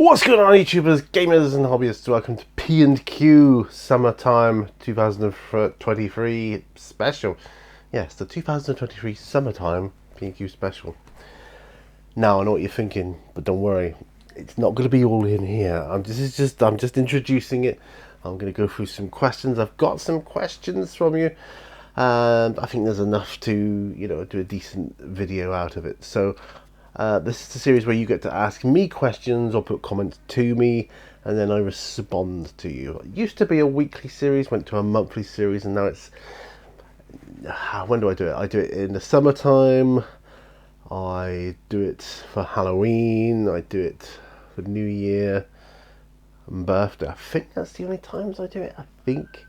What's going on, YouTubers, gamers and hobbyists? Welcome to P&Q Summertime 2023 special. Yes, the 2023 Summertime P&Q special. Now, I know what you're thinking, but don't worry. It's not going to be all in here. I'm just introducing it. I'm going to go through some questions. I've got some questions from you, and I think there's enough to, do a decent video out of it. So, this is a series where you get to ask me questions or put comments to me, and then I respond to you. It used to be a weekly series, went to a monthly series, and now it's... When do I do it? I do it in the summertime. I do it for Halloween. I do it for New Year and birthday. I think that's the only times I do it. I think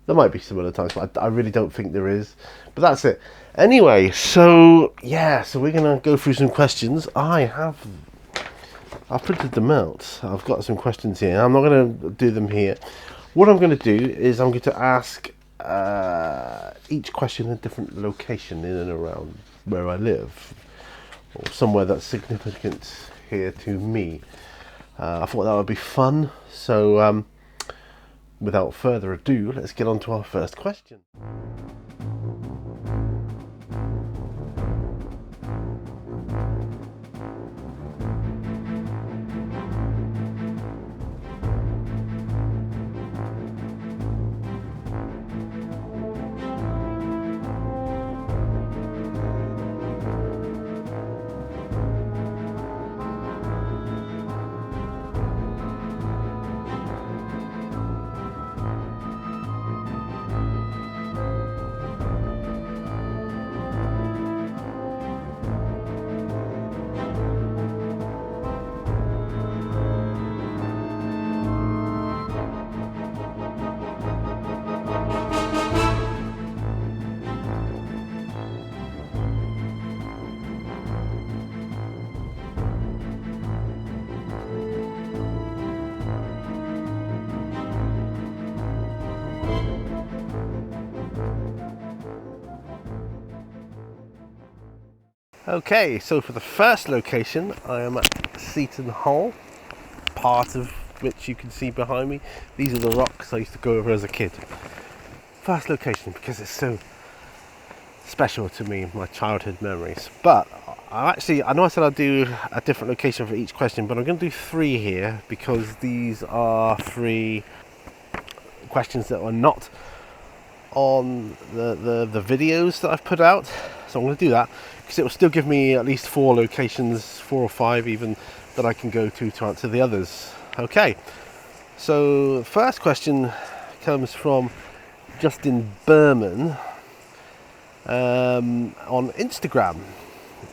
there might be some other times, but I really don't think there is. But that's it. Anyway, so we're gonna go through some questions. I've printed them out. I've got some questions here. I'm not gonna do them here. What I'm gonna do is I'm going to ask each question in a different location in and around where I live, or somewhere that's significant here to me. I thought that would be fun. So without further ado, let's get on to our first question. Okay, so for the first location, I am at Seton Hall, part of which you can see behind me. These are the rocks I used to go over as a kid. First location because it's so special to me, my childhood memories. But I know I said I'd do a different location for each question, but I'm going to do three here because these are three questions that are not on the videos that I've put out. So I'm going to do that because it will still give me at least four locations, 4 or 5 even, that I can go to answer the others. Okay, so the first question comes from Justin Berman on Instagram.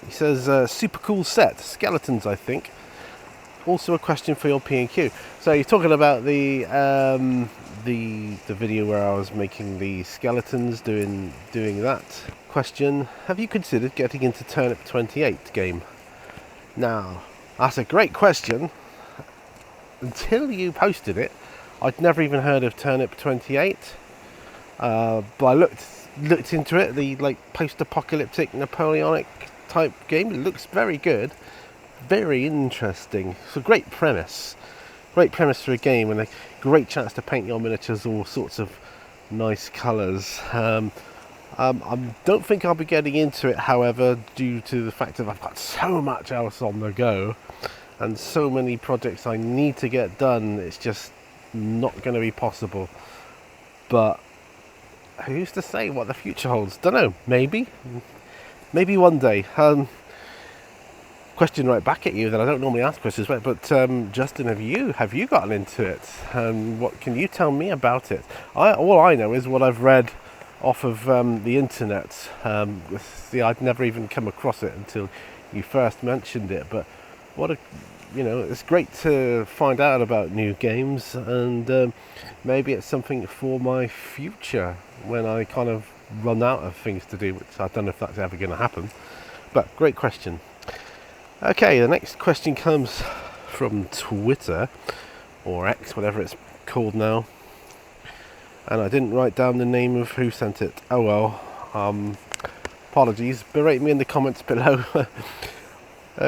He says, super cool set, skeletons I think. Also a question for your P&Q. So you're talking about the video where I was making the skeletons, doing that. Question, have you considered getting into Turnip 28 game? Now, that's a great question. Until you posted it, I'd never even heard of Turnip 28. But I looked into it, the post-apocalyptic Napoleonic type game. It looks very good, very interesting. It's a great premise for a game, and a great chance to paint your miniatures all sorts of nice colours. I don't think I'll be getting into it, however, due to the fact that I've got so much else on the go and so many projects I need to get done. It's just not going to be possible. But who's to say what the future holds? Don't know. Maybe one day. Question right back at you that I don't normally ask questions, but Justin, have you gotten into it? What can you tell me about it? All I know is what I've read off of the internet. I'd never even come across it until you first mentioned it. But it's great to find out about new games, and maybe it's something for my future when I kind of run out of things to do, which I don't know if that's ever going to happen. But great question. Okay, the next question comes from Twitter, or X, whatever it's called now. And I didn't write down the name of who sent it. Oh well, apologies, berate me in the comments below.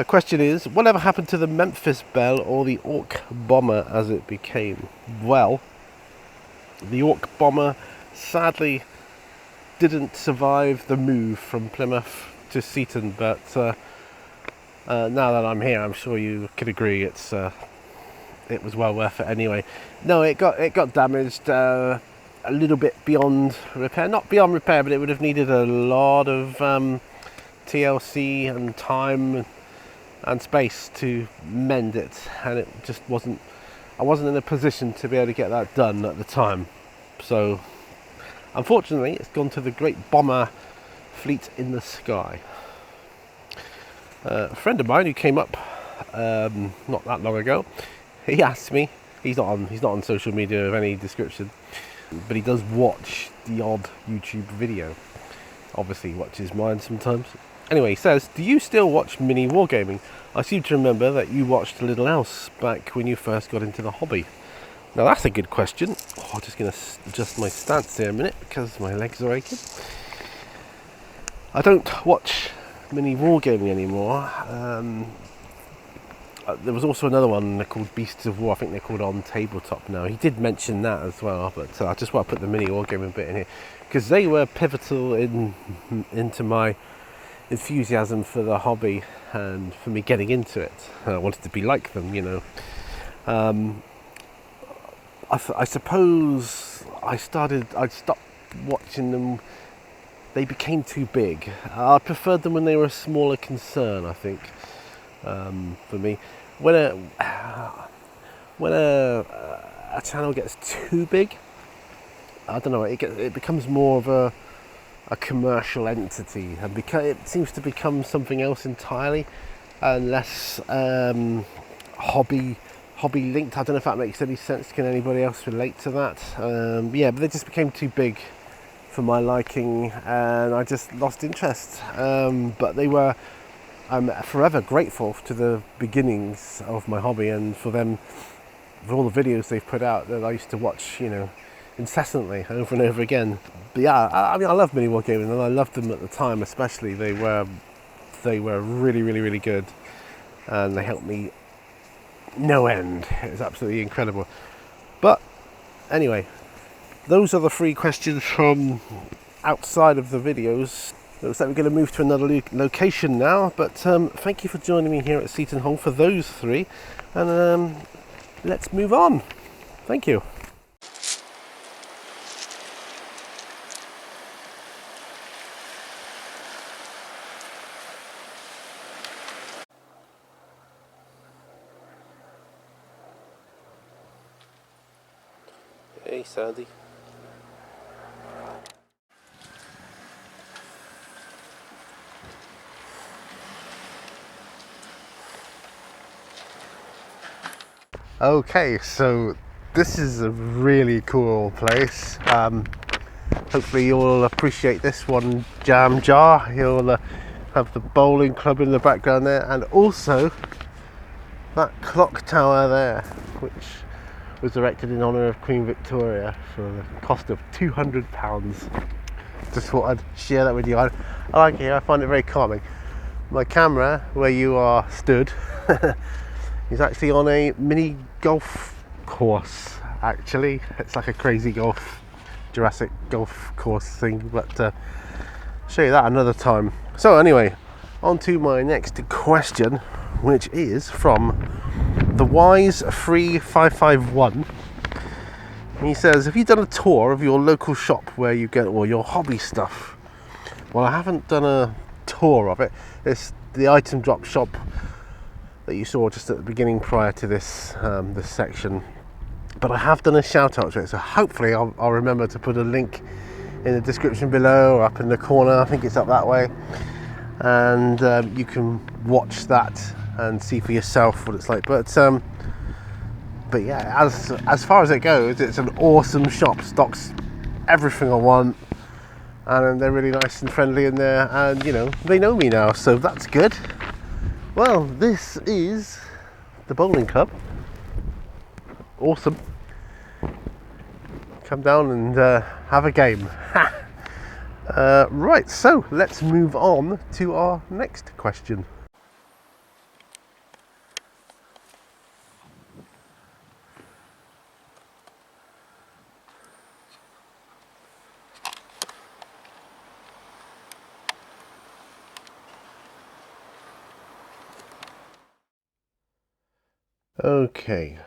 Question is, whatever happened to the Memphis Belle or the Ork Bomber as it became? Well, the Ork Bomber sadly didn't survive the move from Plymouth to Seaton, but now that I'm here, I'm sure you could agree it was well worth it anyway. No, it got damaged a little bit beyond repair. Not beyond repair, but it would have needed a lot of TLC and time and space to mend it, and it just wasn't. I wasn't in a position to be able to get that done at the time. So, unfortunately, it's gone to the Great Bomber Fleet in the Sky. A friend of mine who came up not that long ago, he asked me. He's not on social media of any description, but he does watch the odd YouTube video. Obviously, he watches mine sometimes. Anyway, he says, "Do you still watch mini wargaming? I seem to remember that you watched Little Else back when you first got into the hobby." Now that's a good question. I'm just going to adjust my stance here a minute because my legs are aching. I don't watch mini wargaming anymore. There was also another one called Beasts of War. I think they're called On Tabletop now. He did mention that as well, but I just want to put the mini wargaming bit in here because they were pivotal into my enthusiasm for the hobby and for me getting into it. I wanted to be like them, you know. I suppose I stopped watching them. They became too big. I preferred them when they were a smaller concern, I think, for me. When a channel gets too big, I don't know, it becomes more of a commercial entity, and it seems to become something else entirely, and less hobby linked. I don't know if that makes any sense. Can anybody else relate to that? Yeah, but they just became too big for my liking, and I just lost interest. But I'm forever grateful to the beginnings of my hobby, and for all the videos they've put out that I used to watch, you know, incessantly over and over again. But yeah, I mean, I love mini wargaming, and I loved them at the time. Especially they were really, really, really good, and they helped me no end. It was absolutely incredible. But anyway, those are the 3 questions from outside of the videos. Looks like we're going to move to another location now, but thank you for joining me here at Seaton Hall for those 3, and let's move on. Thank you. Hey Sandy. Okay, so this is a really cool place. Hopefully you'll appreciate this one jam jar. You'll have the bowling club in the background there, and also that clock tower there, which was erected in honour of Queen Victoria for the cost of £200. Just thought I'd share that with you. I like it here. I find it very calming. My camera, where you are stood, is actually on a mini golf course. Actually, it's like a crazy Jurassic golf course thing, but I'll show you that another time. So anyway, on to my next question, which is from the Wise 3551. He says, "Have you done a tour of your local shop where you get all your hobby stuff?" Well, I haven't done a tour of it. It's the item drop shop that you saw just at the beginning prior to this this section, but I have done a shout out to it, so hopefully I'll remember to put a link in the description below or up in the corner. I think it's up that way, and you can watch that and see for yourself what it's like. But yeah, as far as it goes, it's an awesome shop. Stocks everything I want, and they're really nice and friendly in there, and you know, they know me now, so that's good. Well, this is the bowling club. Awesome. Come down and have a game. Right, so let's move on to our next question. Okay,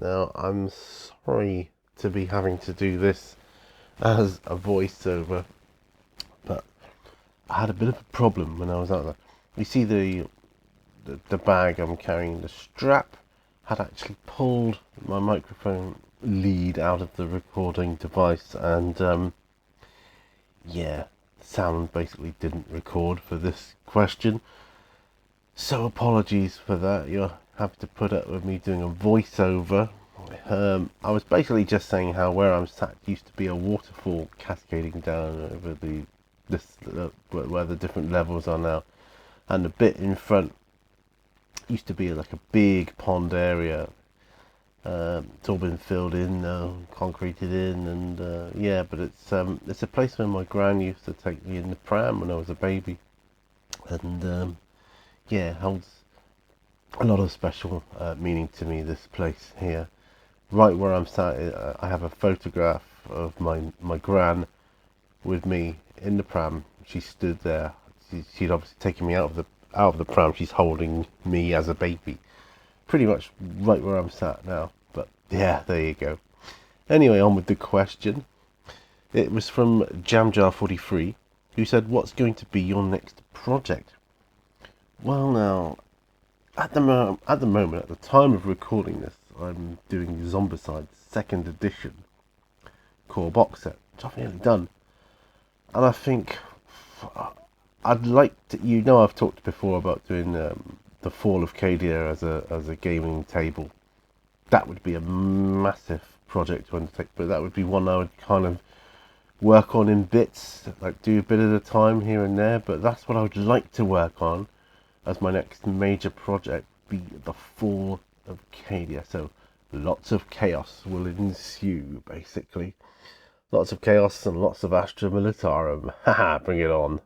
now I'm sorry to be having to do this as a voiceover, but I had a bit of a problem when I was out there. You see the bag I'm carrying, the strap had actually pulled my microphone lead out of the recording device, and yeah, sound basically didn't record for this question. So apologies for that. You'll have to put up with me doing a voiceover. I was basically just saying how where I'm sat used to be a waterfall cascading down over where the different levels are now, and the bit in front used to be like a big pond area. It's all been filled in now, concreted in, and yeah, but it's a place where my gran used to take me in the pram when I was a baby, and yeah, holds a lot of special meaning to me, this place here. Right where I'm sat, I have a photograph of my gran with me in the pram. She stood there. She'd obviously taken me out of the pram. She's holding me as a baby, pretty much right where I'm sat now. But yeah, there you go. Anyway, on with the question. It was from Jamjar43, who said, "What's going to be your next project?" Well, now, at the moment, at the time of recording this, I'm doing Zombicide 2nd edition core box set, which I've nearly done. And I think I'd like to, I've talked before about doing the Fall of Cadia as a gaming table. That would be a massive project to undertake, but that would be one I would kind of work on in bits, like do a bit at a time here and there. But that's what I would like to work on as my next major project, be the Fall of Cadia. So lots of chaos will ensue, basically. Lots of chaos and lots of Astra Militarum. Haha, bring it on.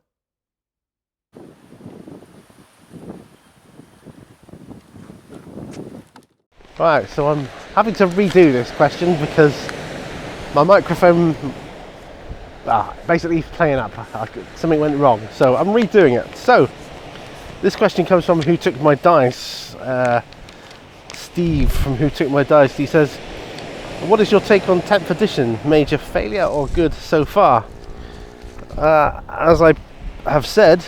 Right, so I'm having to redo this question because my microphone basically playing up. Something went wrong, so I'm redoing it. So this question comes from Who Took My Dice. Steve from Who Took My Dice. He says, "What is your take on 10th edition? Major failure or good so far?" As I have said,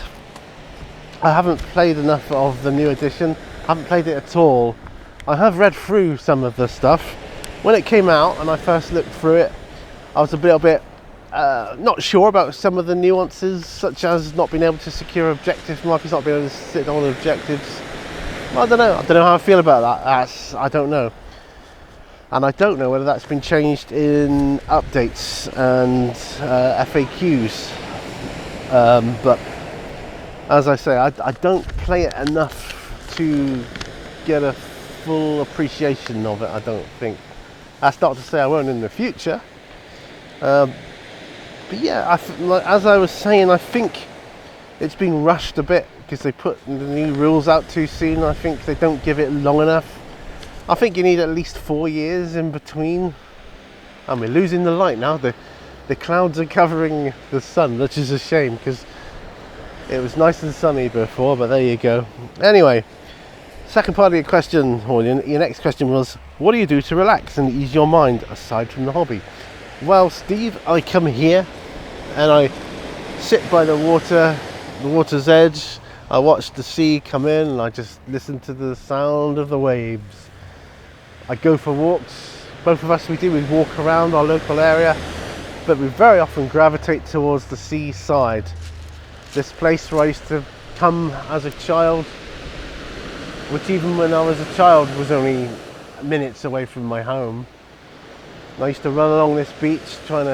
I haven't played enough of the new edition. I haven't played it at all. I have read through some of the stuff. When it came out and I first looked through it, I was a little bit not sure about some of the nuances, such as not being able to secure objective markers, not being able to sit on objectives. I don't know how I feel about that. I don't know. And I don't know whether that's been changed in updates and FAQs. But as I say, I don't play it enough to get a full appreciation of it, I don't think. That's not to say I won't in the future. But yeah, as I was saying, I think it's been rushed a bit because they put the new rules out too soon. I think they don't give it long enough. I think you need at least 4 years in between. And we're losing the light now. The clouds are covering the sun, which is a shame because it was nice and sunny before, but there you go. Anyway, second part of your question, or your next question was, what do you do to relax and ease your mind aside from the hobby? Well, Steve, I come here and I sit by the water's edge. I watch the sea come in and I just listen to the sound of the waves. I go for walks. Both of us, we walk around our local area, but we very often gravitate towards the seaside. This place where I used to come as a child, which even when I was a child was only minutes away from my home. And I used to run along this beach trying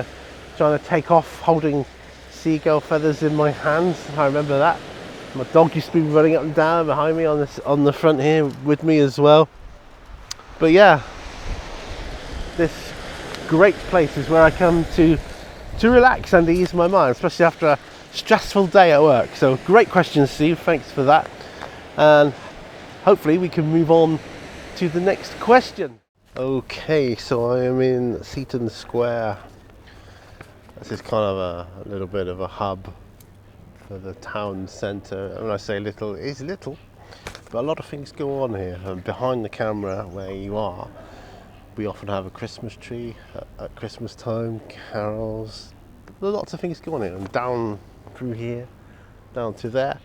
to take off, holding seagull feathers in my hands. I remember that. My dog used to be running up and down behind me on the front here with me as well. But yeah, this great place is where I come to relax and ease my mind, especially after a stressful day at work. So great question, Steve, thanks for that, and hopefully we can move on to the next question. Okay, so I am in Seaton Square. This is kind of a little bit of a hub for the town centre. When I say little, it is little. But a lot of things go on here, and behind the camera where you are, we often have a Christmas tree at Christmas time, carols, lots of things go on here. And down through here, down to there,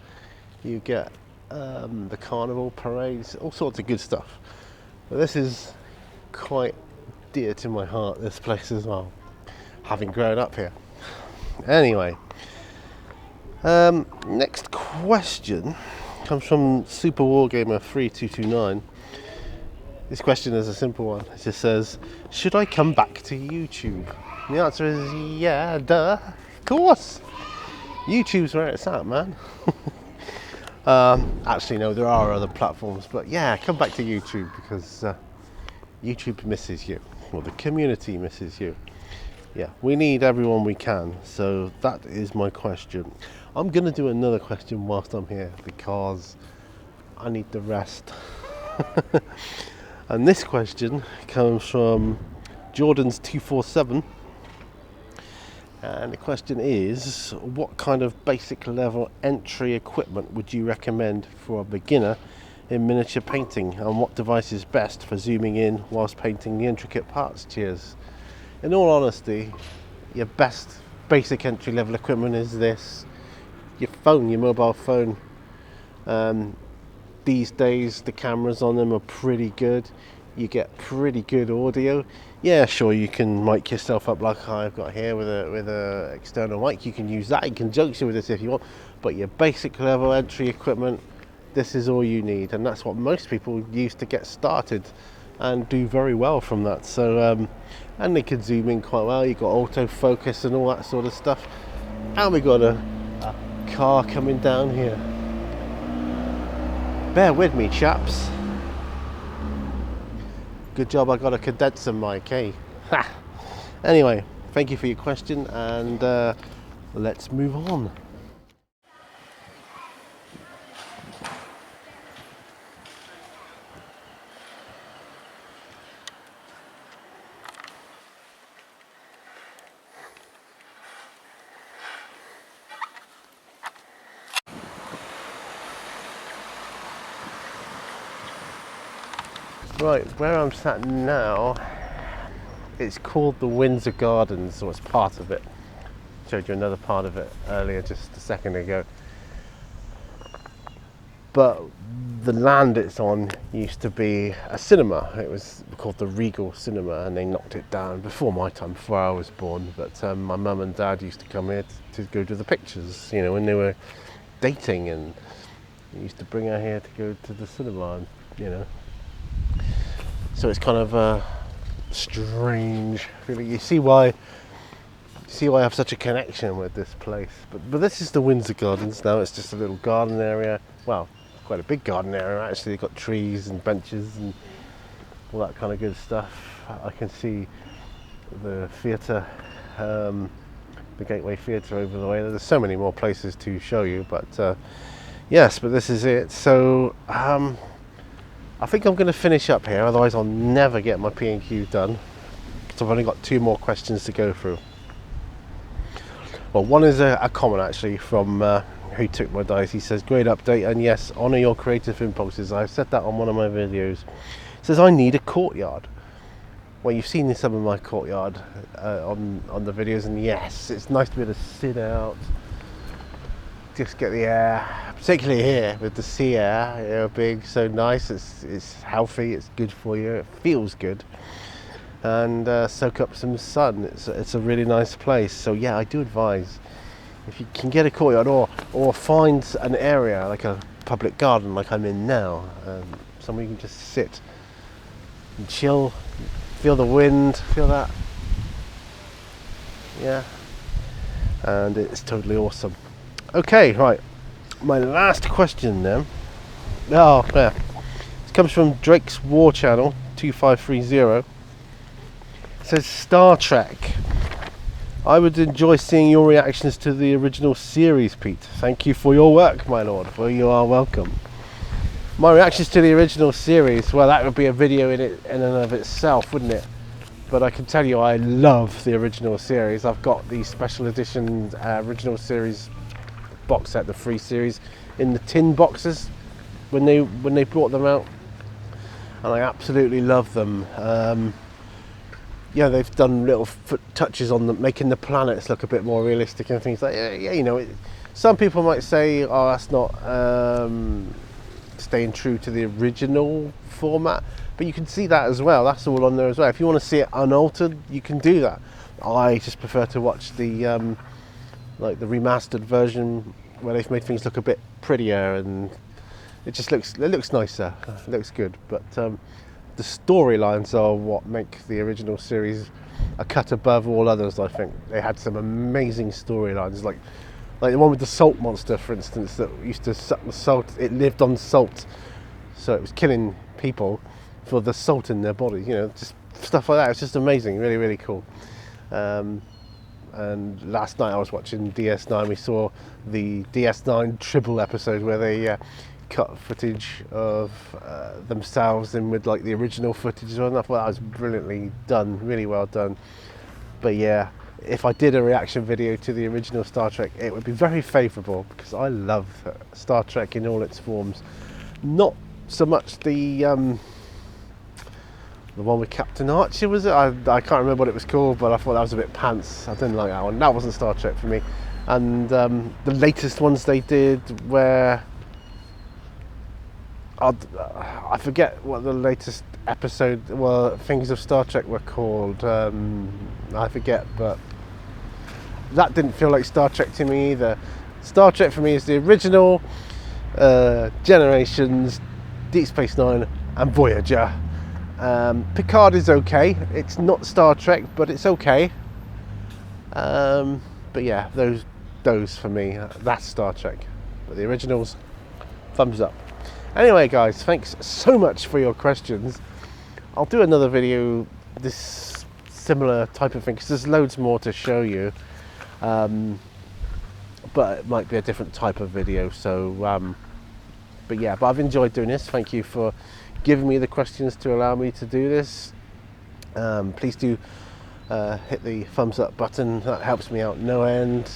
you get the carnival parades, all sorts of good stuff. But this is quite dear to my heart, this place as well, having grown up here. Anyway, next question comes from Super Wargamer 3229. This question is a simple one. It just says, should I come back to YouTube? And the answer is yeah, duh, of course. YouTube's where it's at, man. Actually, no, there are other platforms, but yeah, come back to YouTube because YouTube misses you, or the community misses you. Yeah, we need everyone we can, so that is my question. I'm going to do another question whilst I'm here because I need the rest. And this question comes from Jordans247. And the question is, what kind of basic level entry equipment would you recommend for a beginner in miniature painting, and what device is best for zooming in whilst painting the intricate parts? Cheers. In all honesty, your best basic entry level equipment is this, your phone, your mobile phone. These days the cameras on them are pretty good. You get pretty good audio. Yeah, sure, you can mic yourself up like I've got here with a external mic. You can use that in conjunction with this if you want, but your basic level entry equipment, this is all you need, and that's what most people use to get started and do very well from that. So and they can zoom in quite well. You've got autofocus and all that sort of stuff. And we got a car coming down here. Bear with me, chaps. Good job I got a condenser mic, eh? Ha! Anyway, thank you for your question, and let's move on. Right, where I'm sat now, it's called the Windsor Gardens, or it's part of it. Showed you another part of it earlier, just a second ago. But the land it's on used to be a cinema. It was called the Regal Cinema, and they knocked it down before my time, before I was born. But my mum and dad used to come here to go to the pictures, you know, when they were dating, and they used to bring her here to go to the cinema, and, you know. So it's kind of a strange feeling. You see why I have such a connection with this place. But this is the Windsor Gardens now. It's just a little garden area. Well, quite a big garden area actually. They've got trees and benches and all that kind of good stuff. I can see the theatre, the Gateway Theatre over the way. There's so many more places to show you, but yes, but this is it. So I think I'm going to finish up here, otherwise I'll never get my P&Q done, because I've only got 2 more questions to go through. Well, one is a comment actually from Who Took My Dice. He says, great update, and yes, honour your creative impulses. I've said that on one of my videos. He says, I need a courtyard. Well, you've seen some of my courtyard on the videos, and yes, it's nice to be able to sit out, just get the air, particularly here with the sea air, you know, being so nice. It's healthy, it's good for you, it feels good, and soak up some sun. It's a really nice place. So yeah, I do advise, if you can get a courtyard or find an area like a public garden like I'm in now, somewhere you can just sit and chill, feel the wind, feel that, yeah, and it's totally awesome. Okay, right, my last question then. Oh, yeah. This comes from Drake's War Channel 2530. It says, Star Trek. I would enjoy seeing your reactions to the original series, Pete. Thank you for your work, my lord. Well, you are welcome. My reactions to the original series, well, that would be a video in and of itself, wouldn't it? But I can tell you I love the original series. I've got the special edition original series box set, the 3 series, in the tin boxes. when they brought them out, and I absolutely love them. Yeah, they've done little touches on them, making the planets look a bit more realistic and things like that. Yeah, you know, some people might say, oh, that's not staying true to the original format, but you can see that as well. That's all on there as well. If you want to see it unaltered, you can do that. I just prefer to watch the like the remastered version where they've made things look a bit prettier, and it just looks nicer. It looks good, but the storylines are what make the original series a cut above all others. I think they had some amazing storylines, like the one with the salt monster, for instance, that used to suck the salt. It lived on salt, so it was killing people for the salt in their body. You know, just stuff like that. It's just amazing, really, really cool. And last night I was watching DS9. We saw the DS9 Tribble episode where they cut footage of themselves in with like the original footage, and I thought that was brilliantly done, really well done. But yeah, if I did a reaction video to the original Star Trek, it would be very favourable, because I love Star Trek in all its forms. Not so much the one with Captain Archer, was it? I can't remember what it was called, but I thought that was a bit pants. I didn't like that one. That wasn't Star Trek for me. And the latest ones they did, where I forget what the latest episode, well, things of Star Trek were called. I forget, but that didn't feel like Star Trek to me either. Star Trek for me is the original, Generations, Deep Space Nine, and Voyager. Picard is okay. It's not Star Trek, but it's okay. But yeah, those for me, that's Star Trek. But the originals, thumbs up. Anyway, guys, thanks so much for your questions. I'll do another video, this similar type of thing, because there's loads more to show you. But it might be a different type of video. So, but yeah, I've enjoyed doing this. Thank you for giving me the questions to allow me to do this. Please do hit the thumbs up button. That helps me out no end.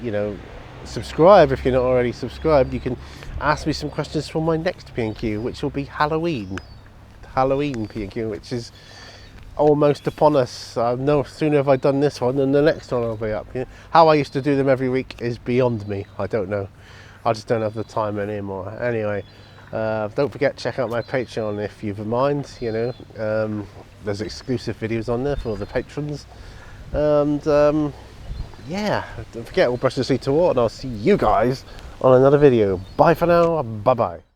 You know, subscribe if you're not already subscribed. You can ask me some questions for my next P&Q, which will be Halloween P&Q, which is almost upon us. No sooner have I done this one than the next one will be up. You know, how I used to do them every week is beyond me. I don't know. I just don't have the time anymore. Anyway, don't forget, check out my Patreon if you've a mind. You know, there's exclusive videos on there for the patrons. And yeah, don't forget, we'll brush the seat to water, and I'll see you guys on another video. Bye for now. Bye bye.